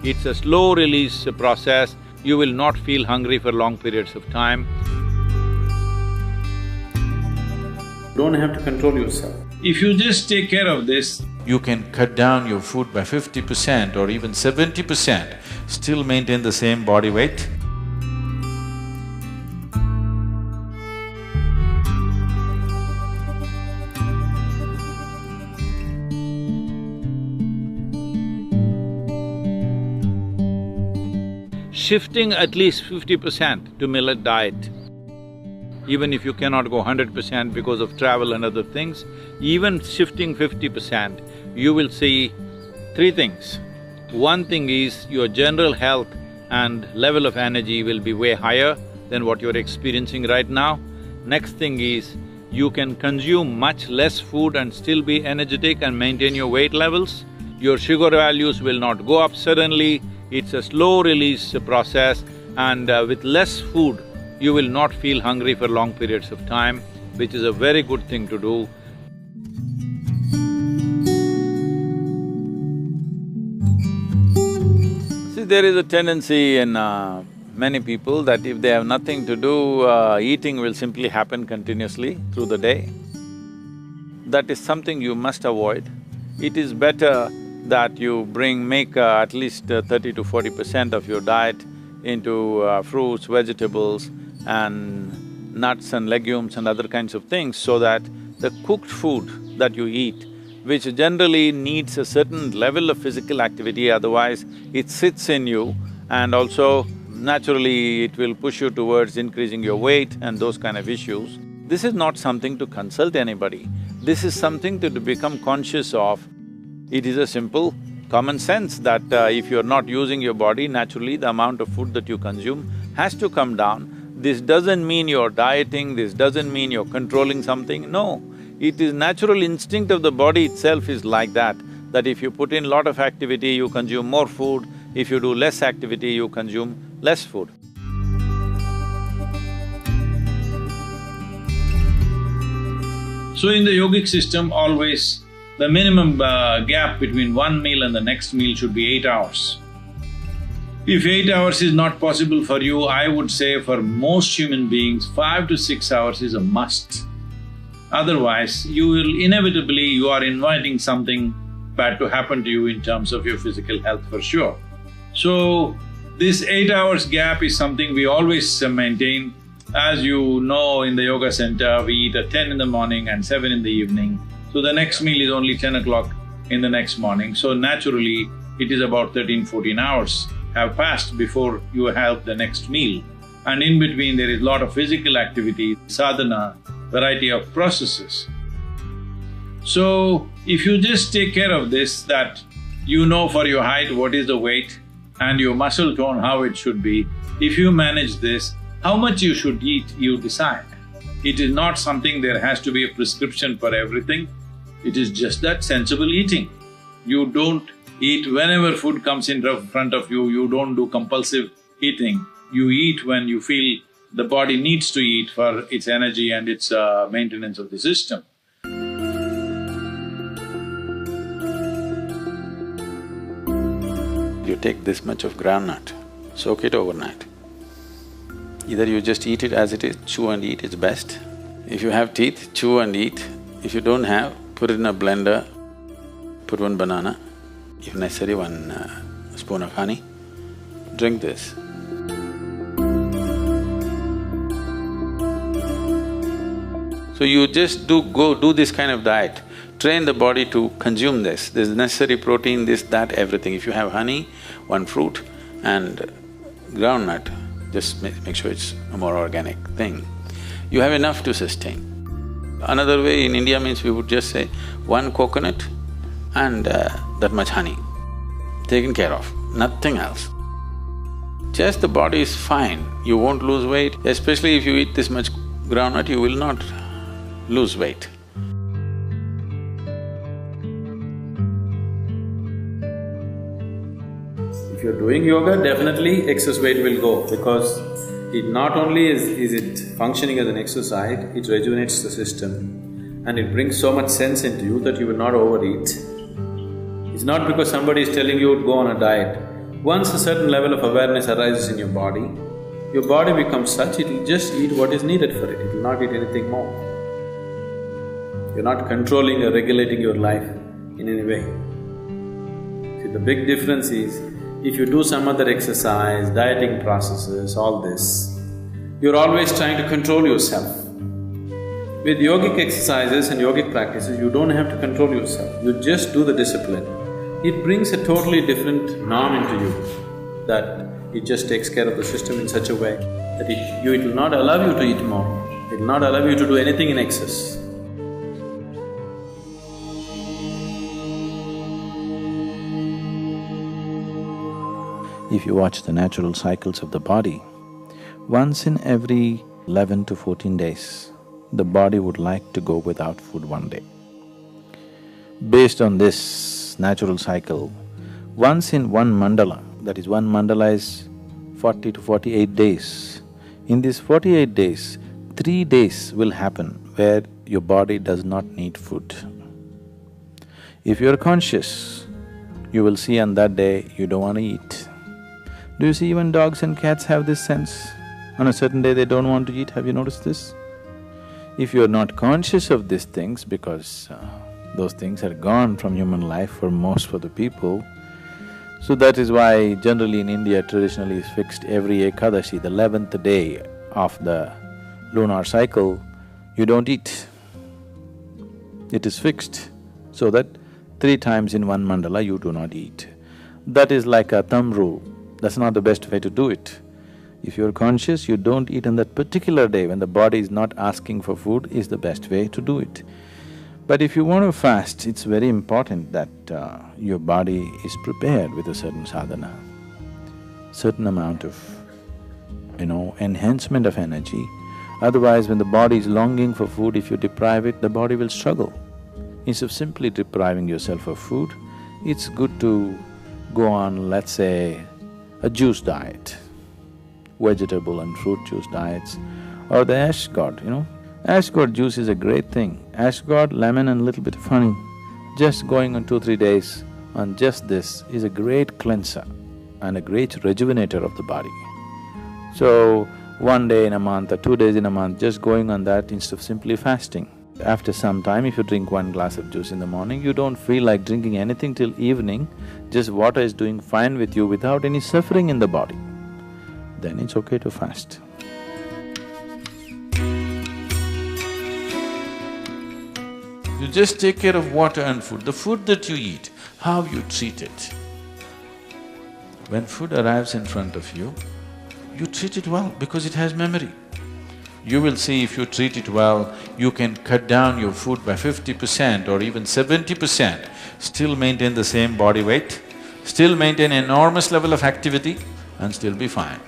It's a slow release process. You will not feel hungry for long periods of time. Don't have to control yourself. If you just take care of this, you can cut down your food by 50% or even 70%, still maintain the same body weight. Shifting at least 50% to millet diet, even if you cannot go 100% because of travel and other things, even shifting 50%, you will see three things. One thing is your general health and level of energy will be way higher than what you're experiencing right now. Next thing is, you can consume much less food and still be energetic and maintain your weight levels. Your sugar values will not go up suddenly. It's a slow release process, and with less food, you will not feel hungry for long periods of time, which is a very good thing to do. See, there is a tendency in many people that if they have nothing to do, eating will simply happen continuously through the day. That is something you must avoid. It is better that you make at least 30 to 40% of your diet into fruits, vegetables and nuts and legumes and other kinds of things, so that the cooked food that you eat, which generally needs a certain level of physical activity, otherwise it sits in you and also naturally it will push you towards increasing your weight and those kind of issues. This is not something to consult anybody, this is something to become conscious of. It is a simple common sense that if you're not using your body, naturally the amount of food that you consume has to come down. This doesn't mean you're dieting, this doesn't mean you're controlling something, no. It is natural instinct of the body itself is like that if you put in lot of activity, you consume more food, if you do less activity, you consume less food. so in the yogic system, always the minimum gap between one meal and the next meal should be 8 hours. If 8 hours is not possible for you, I would say for most human beings, 5 to 6 hours is a must. Otherwise, you are inviting something bad to happen to you in terms of your physical health for sure. So, this 8 hours gap is something we always maintain. As you know, in the yoga center, we eat at 10 in the morning and 7 in the evening. So the next meal is only 10 o'clock in the next morning. So naturally, it is about 13–14 hours have passed before you have the next meal. And in between there is lot of physical activity, sadhana, variety of processes. So, if you just take care of this, that you know for your height what is the weight and your muscle tone how it should be, if you manage this, how much you should eat, you decide. It is not something there has to be a prescription for everything, it is just that sensible eating. You don't eat whenever food comes in front of you, you don't do compulsive eating. You eat when you feel the body needs to eat for its energy and its maintenance of the system. You take this much of groundnut, soak it overnight. Either you just eat it as it is, chew and eat, it's best. If you have teeth, chew and eat. If you don't have, put it in a blender, put one banana, if necessary, one spoon of honey, drink this. So you just go do this kind of diet, train the body to consume this. There's necessary protein, this, that, everything. If you have honey, one fruit and groundnut, just make sure it's a more organic thing. You have enough to sustain. Another way in India means we would just say one coconut and that much honey, taken care of, nothing else. Just the body is fine, you won't lose weight, especially if you eat this much groundnut, you will not lose weight. If you're doing yoga, definitely excess weight will go, because it not only is it functioning as an exercise, it rejuvenates the system and it brings so much sense into you that you will not overeat. It's not because somebody is telling you to go on a diet. Once a certain level of awareness arises in your body becomes such, it'll just eat what is needed for it, it'll not eat anything more. You're not controlling or regulating your life in any way. See, the big difference is, if you do some other exercise, dieting processes, all this, you're always trying to control yourself. With yogic exercises and yogic practices, you don't have to control yourself, you just do the discipline. It brings a totally different norm into you, that it just takes care of the system in such a way that it will not allow you to eat more, it will not allow you to do anything in excess. If you watch the natural cycles of the body, once in every 11 to 14 days, the body would like to go without food one day. Based on this natural cycle, once in one mandala, that is one mandala is 40 to 48 days, in these 48 days, 3 days will happen where your body does not need food. If you're conscious, you will see on that day you don't want to eat. Do you see even dogs and cats have this sense? On a certain day they don't want to eat, have you noticed this? If you're not conscious of these things, because those things are gone from human life for most of the people, so that is why generally in India traditionally is fixed every Ekadashi, the 11th day of the lunar cycle, you don't eat. It is fixed, so that 3 times in one mandala you do not eat. That is like a thumb rule. That's not the best way to do it. If you're conscious, you don't eat on that particular day when the body is not asking for food is the best way to do it. But if you want to fast, it's very important that your body is prepared with a certain sadhana, certain amount of, enhancement of energy. Otherwise, when the body is longing for food, if you deprive it, the body will struggle. Instead of simply depriving yourself of food, it's good to go on, let's say, a juice diet, vegetable and fruit juice diets, or the ash god, Ash god juice is a great thing. Ash god, lemon and little bit of honey, just going on 2-3 days on just this is a great cleanser and a great rejuvenator of the body. So, 1 day in a month or 2 days in a month, just going on that instead of simply fasting. After some time, if you drink 1 glass of juice in the morning, you don't feel like drinking anything till evening, just water is doing fine with you without any suffering in the body, then it's okay to fast. You just take care of water and food. The food that you eat, how you treat it. When food arrives in front of you, you treat it well because it has memory. You will see if you treat it well, you can cut down your food by 50% or even 70%, still maintain the same body weight, still maintain enormous level of activity and still be fine.